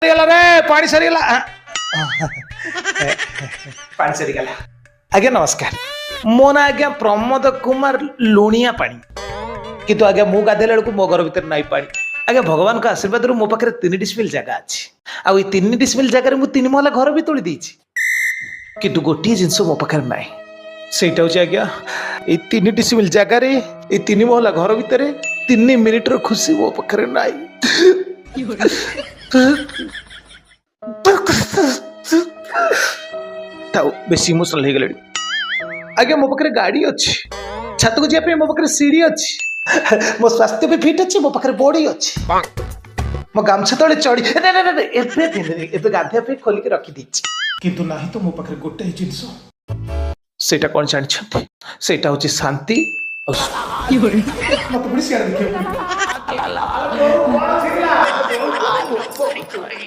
सरीगला रे पानी सरीगला पानी सरीगला आज्ञा नमस्कार मो ना आज्ञा प्रमोद कुमार लुणिया पानी किंतु आज्ञा मु गाधेला बेलू मो घर भीतर नाई पानी आज्ञा भगवान का आशीर्वाद मो पाखे 3 डिस्मिल जगह अच्छी आ 3 डिस्मिल जगह मु 3 महला घर भी तोड़ी देछि किंतु गोटे जिनस मो पाखे ना सेटा हूँ आज्ञा ये 3 डिस्मिल जगह रे ये 3 महला घर भीतर 3 मिनिट खुशी मो पाखे ना बेसी इमोशनल हो गले आगे मो पाखे गाड़ी अच्छी छत को जाए मो पाखे सीढ़ी अच्छी मो स्वास्थ्य भी फिट अच्छी मो पाखे बॉडी अच्छी मो गामछा तले चढ़ी एबे गाधिया पे खोल के रखी दीची किंतु नाही तो मो पाखे गोटे ही जिंस सेटा कोन जानि सेटा होची शांति और मत बड़ी सियार देखियो